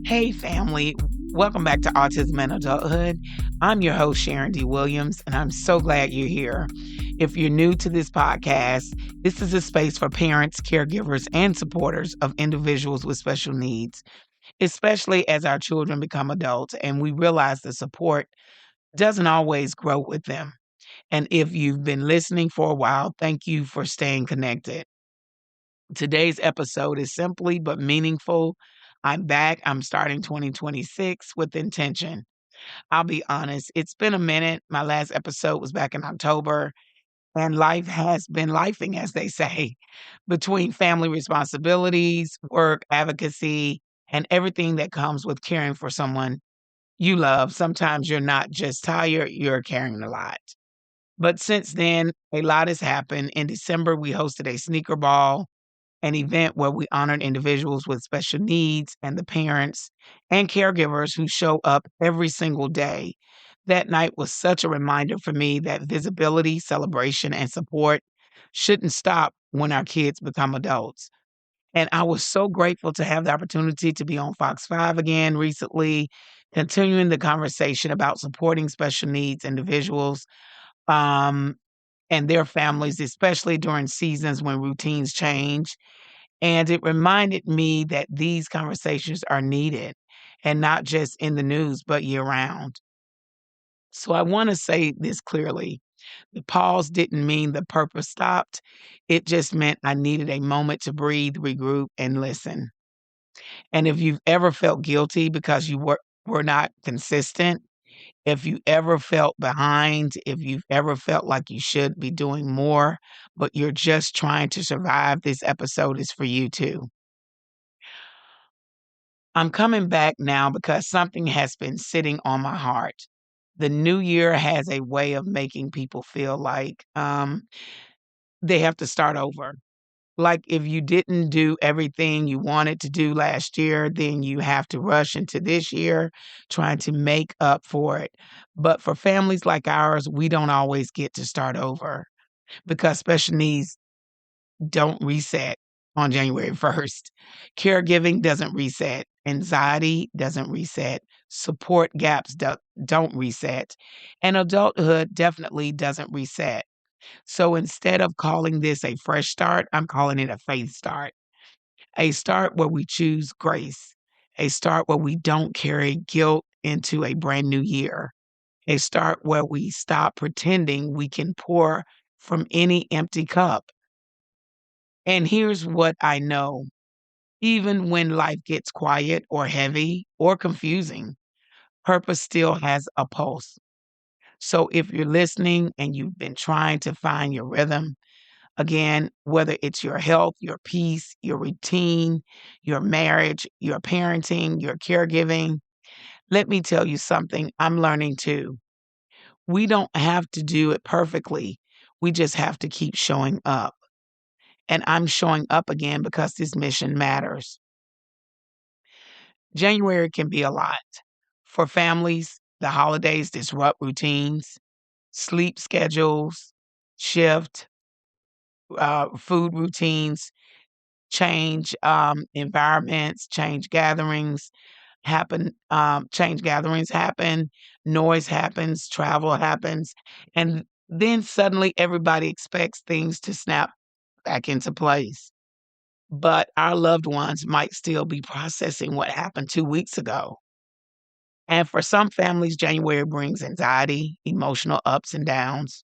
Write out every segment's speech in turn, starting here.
Hey, family. Welcome back to Autism and Adulthood. I'm your host, Sharon D. Williams, and I'm so glad you're here. If you're new to this podcast, this is a space for parents, caregivers, and supporters of individuals with special needs, especially as our children become adults and we realize the support doesn't always grow with them. And if you've been listening for a while, thank you for staying connected. Today's episode is simply but meaningful. I'm back. I'm starting 2026 with intention. I'll be honest, it's been a minute. My last episode was back in October, and life has been lifing, as they say, between family responsibilities, work, advocacy, and everything that comes with caring for someone you love. Sometimes you're not just tired, you're carrying a lot. But since then, a lot has happened. In December, we hosted a sneaker ball, an event where we honored individuals with special needs and the parents and caregivers who show up every single day. That night was such a reminder for me that visibility, celebration, and support shouldn't stop when our kids become adults. And I was so grateful to have the opportunity to be on Fox 5 again recently, continuing the conversation about supporting special needs individuals. Um, and their families, especially during seasons when routines change. And it reminded me that these conversations are needed and not just in the news, but year round. So I want to say this clearly. The pause didn't mean the purpose stopped. It just meant I needed a moment to breathe, regroup, and listen. And if you've ever felt guilty because were not consistent, if you ever felt behind, if you've ever felt like you should be doing more, but you're just trying to survive, this episode is for you too. I'm coming back now because something has been sitting on my heart. The new year has a way of making people feel like they have to start over. Like if you didn't do everything you wanted to do last year, then you have to rush into this year trying to make up for it. But for families like ours, we don't always get to start over because special needs don't reset on January 1st. Caregiving doesn't reset. Anxiety doesn't reset. Support gaps don't reset. And adulthood definitely doesn't reset. So instead of calling this a fresh start, I'm calling it a faith start. A start where we choose grace. A start where we don't carry guilt into a brand new year. A start where we stop pretending we can pour from any empty cup. And here's what I know. Even when life gets quiet or heavy or confusing, purpose still has a pulse. So if you're listening and you've been trying to find your rhythm, again, whether it's your health, your peace, your routine, your marriage, your parenting, your caregiving, let me tell you something I'm learning too. We don't have to do it perfectly. We just have to keep showing up. And I'm showing up again because this mission matters. January can be a lot. For families, the holidays disrupt routines, sleep schedules, shift, food routines, change environments, change gatherings happen, noise happens, travel happens, and then suddenly everybody expects things to snap back into place. But our loved ones might still be processing what happened 2 weeks ago. And for some families, January brings anxiety, emotional ups and downs,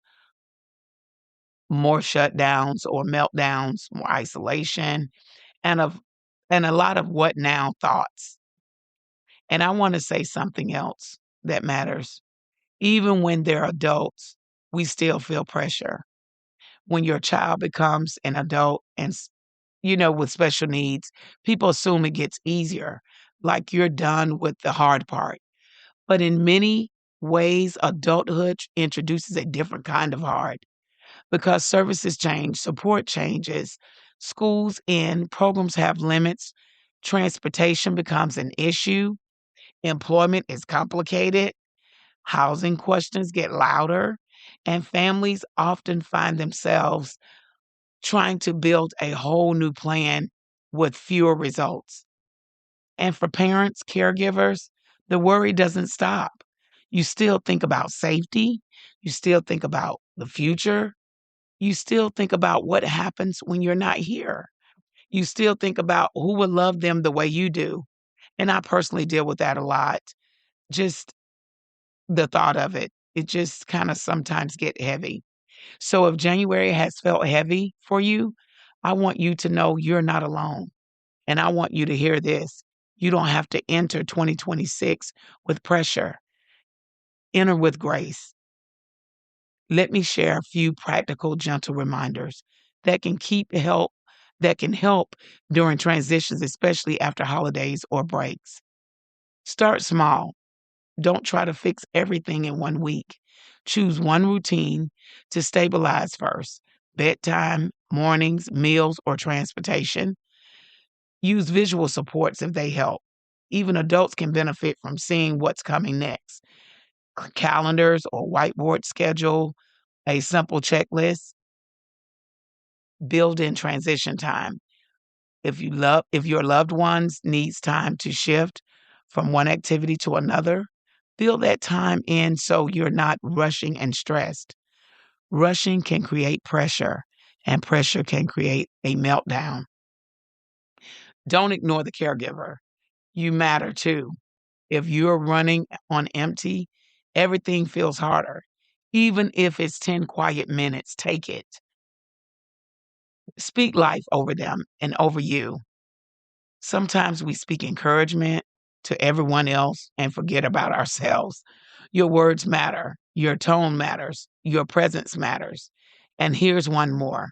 more shutdowns or meltdowns, more isolation, and of and a lot of what now thoughts. And I want to say something else that matters. Even when they're adults, we still feel pressure. When your child becomes an adult and with special needs, people assume it gets easier, like you're done with the hard part. But in many ways, adulthood introduces a different kind of hard because services change, support changes, schools end, programs have limits, transportation becomes an issue, employment is complicated, housing questions get louder, and families often find themselves trying to build a whole new plan with fewer results. And for parents, caregivers, the worry doesn't stop. You still think about safety. You still think about the future. You still think about what happens when you're not here. You still think about who will love them the way you do. And I personally deal with that a lot. Just the thought of it, it just kind of sometimes get heavy. So if January has felt heavy for you, I want you to know you're not alone. And I want you to hear this. You don't have to enter 2026 with pressure. Enter with grace. Let me share a few practical, gentle reminders that that can help during transitions, especially after holidays or breaks. Start small. Don't try to fix everything in one week. Choose one routine to stabilize first: bedtime, mornings, meals, or transportation. Use visual supports if they help. Even adults can benefit from seeing what's coming next. Calendars or whiteboard schedule, a simple checklist, build in transition time. If your loved ones needs time to shift from one activity to another, build that time in so you're not rushing and stressed. Rushing can create pressure, and pressure can create a meltdown. Don't ignore the caregiver. You matter too. If you're running on empty, everything feels harder. Even if it's 10 quiet minutes, take it. Speak life over them and over you. Sometimes we speak encouragement to everyone else and forget about ourselves. Your words matter. Your tone matters. Your presence matters. And here's one more.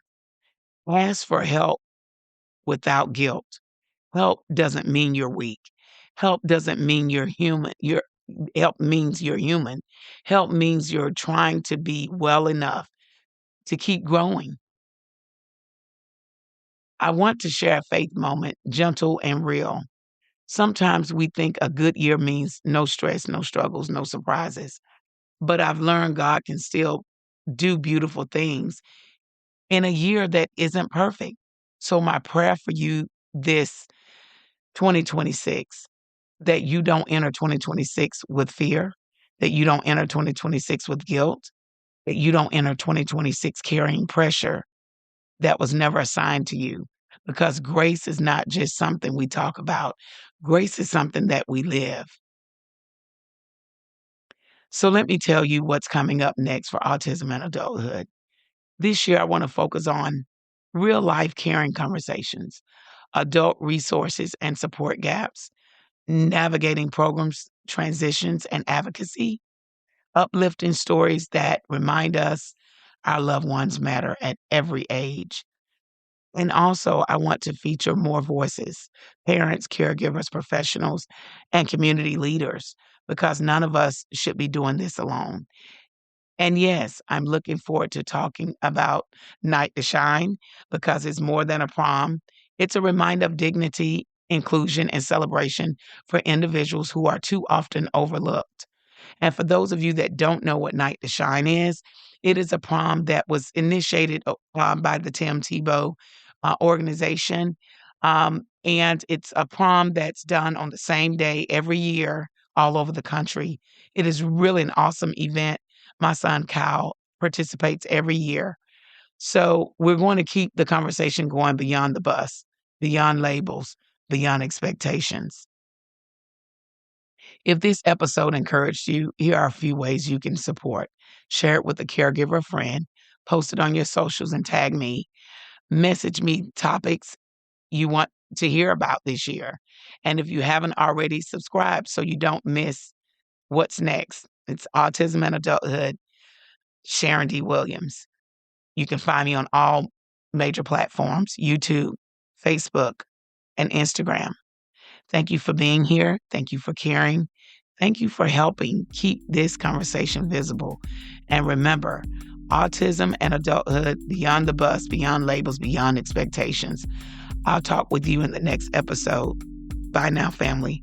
Ask for help without guilt. Help doesn't mean you're weak. Help doesn't mean you're human. Help means you're human. Help means you're trying to be well enough to keep growing. I want to share a faith moment, gentle and real. Sometimes we think a good year means no stress, no struggles, no surprises. But I've learned God can still do beautiful things in a year that isn't perfect. So my prayer for you this 2026, that you don't enter 2026 with fear, that you don't enter 2026 with guilt, that you don't enter 2026 carrying pressure that was never assigned to you. Because grace is not just something we talk about. Grace is something that we live. So let me tell you what's coming up next for Autism and Adulthood. This year, I want to focus on real life caring conversations, adult resources and support gaps, navigating programs, transitions, and advocacy, uplifting stories that remind us our loved ones matter at every age. And also, I want to feature more voices: parents, caregivers, professionals, and community leaders, because none of us should be doing this alone. And yes, I'm looking forward to talking about Night to Shine, because it's more than a prom. It's a reminder of dignity, inclusion, and celebration for individuals who are too often overlooked. And for those of you that don't know what Night to Shine is, it is a prom that was initiated by the Tim Tebow organization. And it's a prom that's done on the same day every year all over the country. It is really an awesome event. My son Kyle participates every year. So we're going to keep the conversation going beyond the bus, beyond labels, beyond expectations. If this episode encouraged you, here are a few ways you can support. Share it with a caregiver or friend, post it on your socials and tag me. Message me topics you want to hear about this year. And if you haven't already, subscribe so you don't miss what's next. It's Autism and Adulthood, Sharon D. Williams. You can find me on all major platforms: YouTube, Facebook, and Instagram. Thank you for being here. Thank you for caring. Thank you for helping keep this conversation visible. And remember, autism and adulthood, beyond the bus, beyond labels, beyond expectations. I'll talk with you in the next episode. Bye now, family.